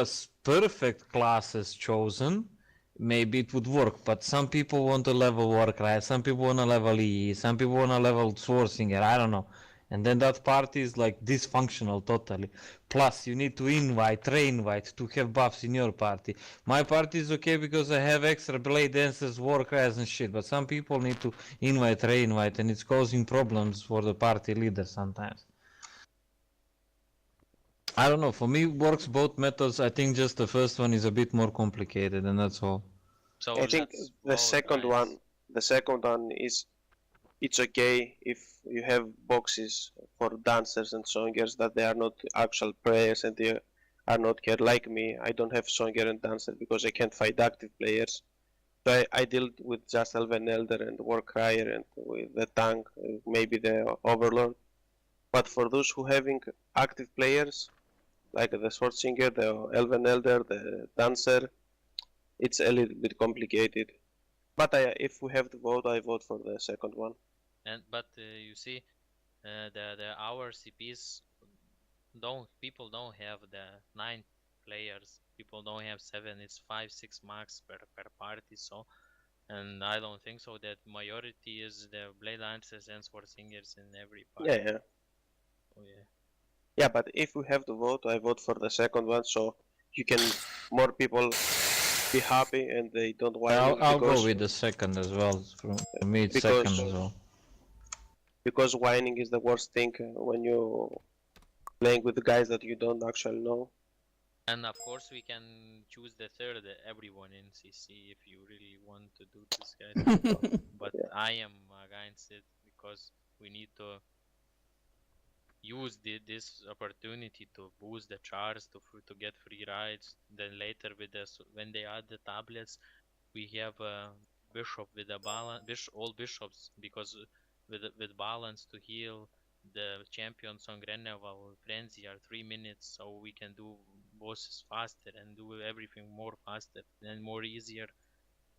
perfect classes chosen, maybe it would work. But some people want to level Warcry, some people want to level EE, some people want to level Swordslinger. I don't know. And then that party is like dysfunctional totally. Plus you need to re-invite to have buffs in your party. My party is okay because I have extra blade dancers, Warcries and shit, but some people need to re-invite, and it's causing problems for the party leader sometimes. I don't know, for me works both methods. I think just the first one is a bit more complicated, and that's all. So I think let's the vote, second one is, it's okay if you have boxes for dancers and songers that they are not actual players and they are not care. Like me, I don't have songer and dancer because I can't fight active players. So I deal with just Elven Elder and Warcrier and with the tank, maybe the Overlord. But for those who having active players, like the Swordslinger, the Elven Elder, the Dancer, it's a little bit complicated. But if we have to vote, I vote for the second one. But you see, the our CPs people don't have the 9 players. People don't have 7. It's 5-6 max per party. So And I don't think so that majority is the blade lancers and sword singers in every part. Yeah, yeah. Oh, yeah. Yeah, but if we have to vote, I vote for the second one, so you can more people be happy and they don't whining I'll go because with the second as well. For me, it's because second as well. because whining is the worst thing when you playing with the guys that you don't actually know. And of course we can choose the third, everyone in CC, if you really want to do this, guys. But Yeah. I am against it because we need to use this opportunity to boost the charts to get free rides. Then later with when they add the tablets, we have a bishop with a balance, all bishops, because with balance to heal the champions on Greneval Frenzy are 3 minutes, so we can do bosses faster and do everything more faster and more easier.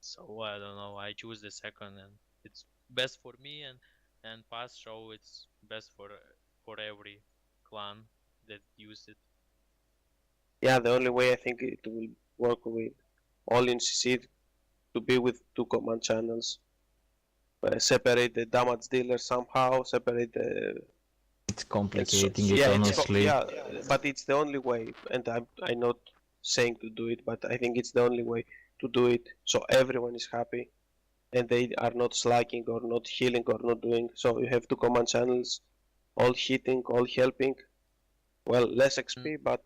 So I don't know, I choose the second, and it's best for me, and past show it's best for every clan that use it. Yeah, the only way I think it will work with all in CC to be with 2 command channels. Separate the damage dealer somehow, separate the It's complicating it, yeah, honestly. yeah, but it's the only way, and I'm not saying to do it, but I think it's the only way to do it, so everyone is happy, and they are not slacking or not healing or not doing. So you have 2 command channels, all hitting, all helping. Well, less XP, but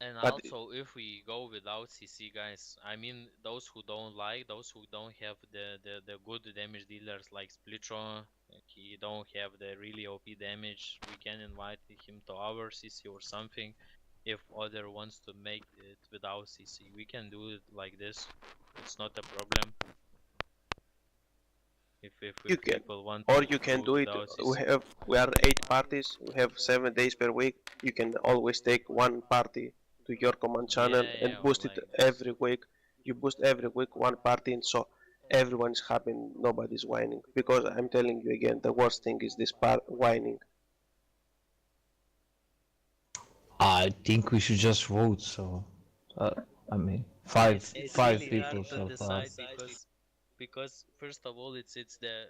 And But- also, if we go without CC, guys, I mean, those who don't have the good damage dealers like Splitro, he don't have the really OP damage, we can invite him to our CC or something. If other wants to make it without CC, we can do it like this. It's not a problem. If You can. people want or to you can it do it. without CC. We are 8 parties. We have 7 days per week. You can always take one party to your command channel Yeah, and boost like it this. every week. You boost every week one party, and so everyone is happy. Nobody's whining. Because I'm telling you again, the worst thing is this part whining. I think we should just vote. So, I mean, five It's really people hard to so far. decide because first of all it's the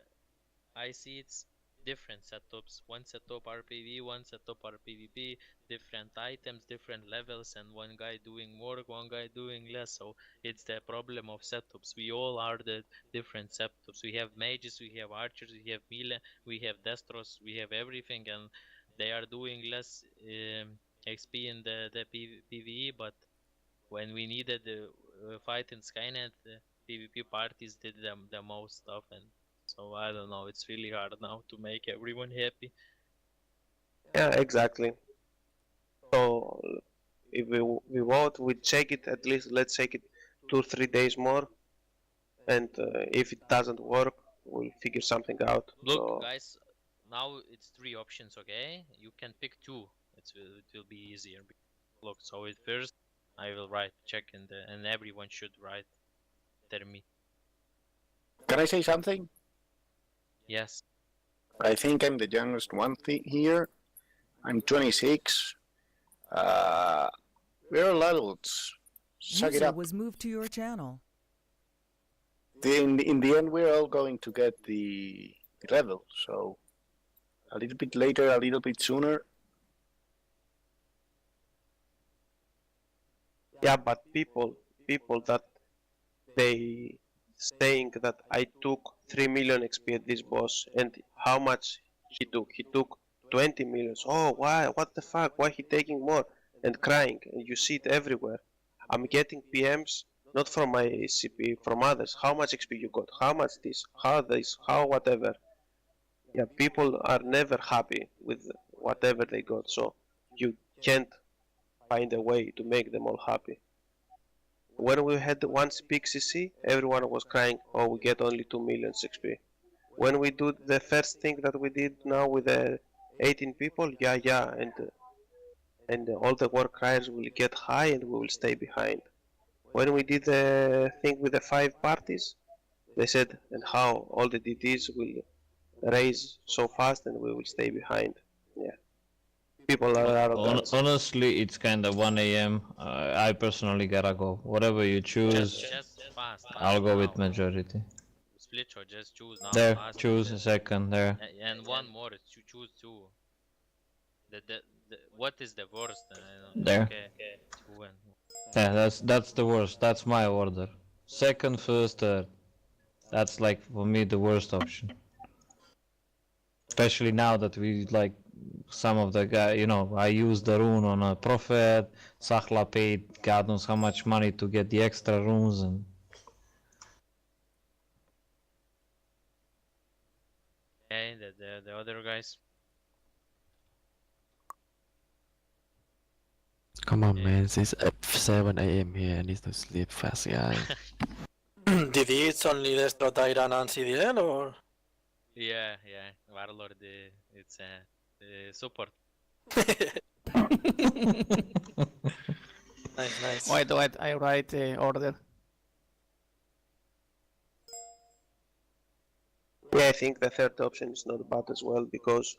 I see it's different setups. One setup RPV, one setup RPVP, different items, different levels, and one guy doing more, one guy doing less. So it's the problem of setups. We all are the different setups. We have mages, we have archers, we have melee, we have destros, we have everything, and they are doing less XP in the PvE, but when we needed the fight in Skynet, the PvP parties did the most stuff, and so I don't know. It's really hard now to make everyone happy. Yeah, exactly. So if we vote, we check it at least. Let's check it 2-3 days more, and if it doesn't work, we'll figure something out. Look, So, guys, now it's 3 options. Okay, you can pick 2. It will be easier. Look, so at first I will write check and everyone should write after me. Can I say something? Yes. I think I'm the youngest one here. I'm 26. We're all adults. Suck it User up. was moved to your channel. In the end, we're all going to get the level. So a little bit later, a little bit sooner. yeah, but people that they saying that I took 3 million XP at this boss, and how much he took? He took 20 millions. Oh, why? What the fuck? Why he taking more? And crying, and you see it everywhere. I'm getting PMs not from my CP, from others. How much XP you got? How much this? How whatever. Yeah, people are never happy with whatever they got, so you can't find a way to make them all happy. When we had one big CC, everyone was crying, oh, we get only 2 million XP. When we do the first thing that we did now with the 18 people, yeah, and all the war criers will get high and we will stay behind. When we did the thing with the 5 parties, they said, and how all the DTs will raise so fast and we will stay behind. Yeah. People are arrogant. Honestly, it's kind of 1 a.m. I personally gotta go. Whatever you choose. fast. I'll go with now. majority. Split shot, just choose now. There, fast, choose a second there. and one more, choose two. What is the worst? There. Okay. Two and Yeah, that's the worst. That's my order. Second, first, third. That's like for me the worst option. Especially now that we like some of the guy, you know, I used the rune on a prophet. Sahla paid God knows how much money to get the extra runes and. okay, the other guys. Come on, man. It's 7 a.m. here. I need to sleep fast, guys. Did it's only Destro, Tyrant and CDL or? Yeah, Warlord. It's support. Nice. Wait, I write order. Yeah, I think the third option is not bad as well, because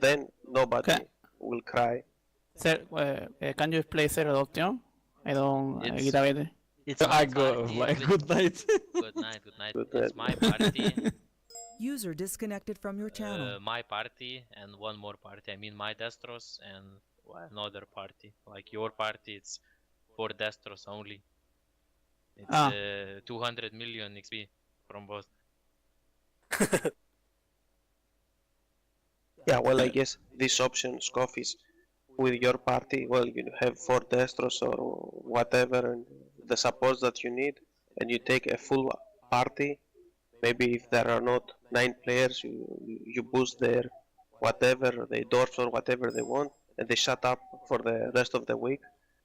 then nobody Okay. will cry. Can you play third option? I don't It's- get away. It's I my go party like with- good night. Good night. Good It's night. my party. User disconnected from your channel. My party and one more party. I mean my Destros and another party. Like your party, it's for Destros only. It's 200 million XP from both. Yeah, well, I guess this option, Scoff, is with your party. Well, you have 4 Destros or whatever, and the support that you need, and you take a full party. Maybe if there are not 9 players, you boost their whatever, their dwarfs or whatever they want, and they shut up for the rest of the week.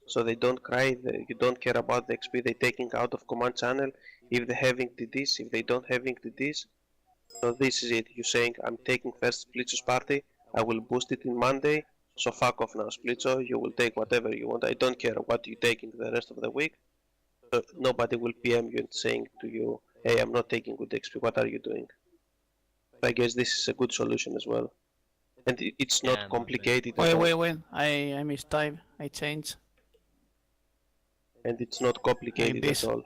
So they don't cry, you don't care about the XP they're taking out of command channel, if they're having DDs, if they don't having DDs. So this is it, you're saying I'm taking first Splitzo's party, I will boost it in Monday, so fuck off now Splitzo, you will take whatever you want, I don't care what you're taking the rest of the week. Nobody will PM you and saying to you, hey, I'm not taking good XP, what are you doing? I guess this is a good solution as well. And it's Yeah, not no, complicated at all. Wait. I mistype. I change. And it's not complicated this. at all.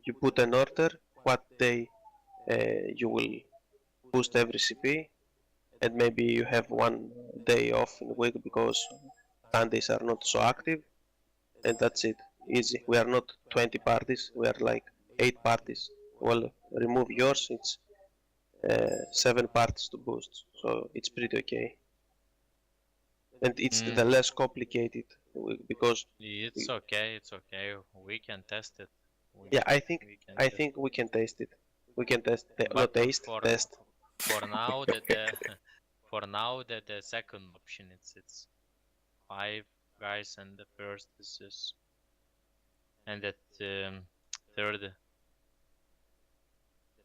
You put an order, what day you will boost every CP, and maybe you have one day off in a week because Sundays are not so active, and that's it. Easy. We are not 20 parties, we are like 8 parties. Well, remove yours, it's 7 parties to boost, so it's pretty okay. And it's the less complicated because It's okay. We can test it. yeah, I think we can I test think we can taste it. We can test, not But taste, for- test. For now, the second option, it's 5 guys, and the first is and the third.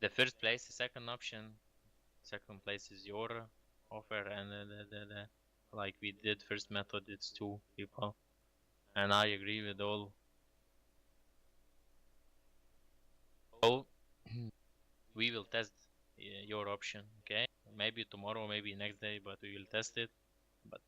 The first place is second option. Second place is your offer, and the like we did first method, it's 2 people, and I agree with all. So we will test your option, okay? Maybe tomorrow, maybe next day, but we will test it. But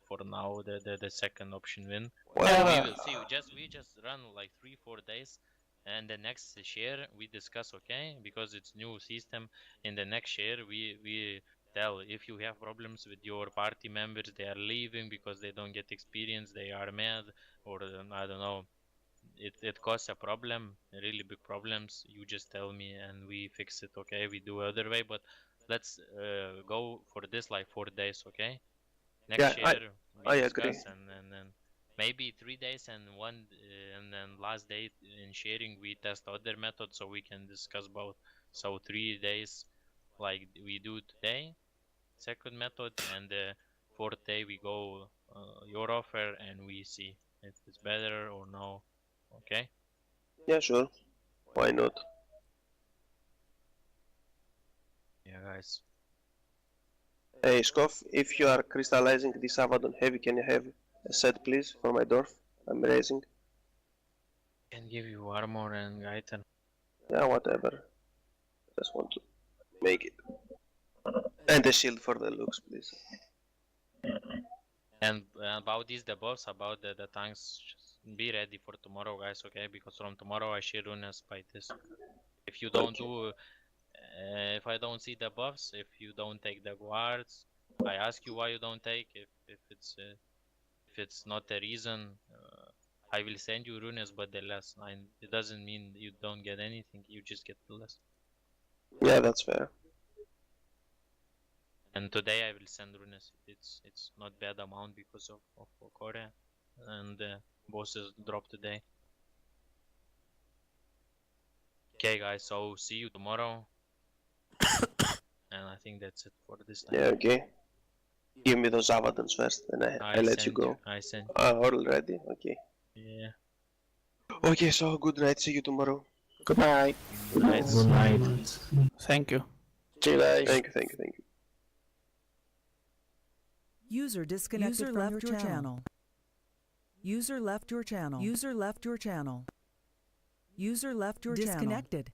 for now, the second option win. Well, We will see. We just run like 3-4 days, and the next share we discuss, okay? Because it's new system. In the next share, we tell if you have problems with your party members, they are leaving because they don't get experience, they are mad, or I don't know. It causes a problem, really big problems. You just tell me and we fix it, okay? We do other way, but let's go for this like 4 days, okay? Next Yeah, year we I agree. discuss, and then maybe 3 days and one and then last day in sharing we test other methods, so we can discuss about. So 3 days like we do today, second method, and the 4th day we go your offer, and we see if it's better or no. Okay. Yeah, sure. Why not? Yeah, guys. Hey, Scoff, if you are crystallizing this Abaddon heavy, can you have a set, please, for my dwarf? I'm raising. Can give you armor and item. Yeah, whatever. Just want to make it. And a shield for the looks, please. And about these debuffs, about the tanks, be ready for tomorrow, guys, okay? Because from tomorrow I share runes by this. If you don't do, if I don't see the buffs, if you don't take the guards, I ask you why you don't take. If it's not a reason, I will send you runes, but the less. And it doesn't mean you don't get anything. You just get the less. Yeah, that's fair. And today I will send runes. It's not bad amount because of Korea, and bosses drop today. Okay, guys. So see you tomorrow. And I think that's it for this time. Yeah, okay. Give me those avatars first, and I let you go. I sent. Already? Okay. Yeah. Okay, so good night. See you tomorrow. Good night. Nice. Good night. Thank you. See you guys. Thank you. User disconnected from your channel. User left your channel. User left your channel. User left your channel. Disconnected.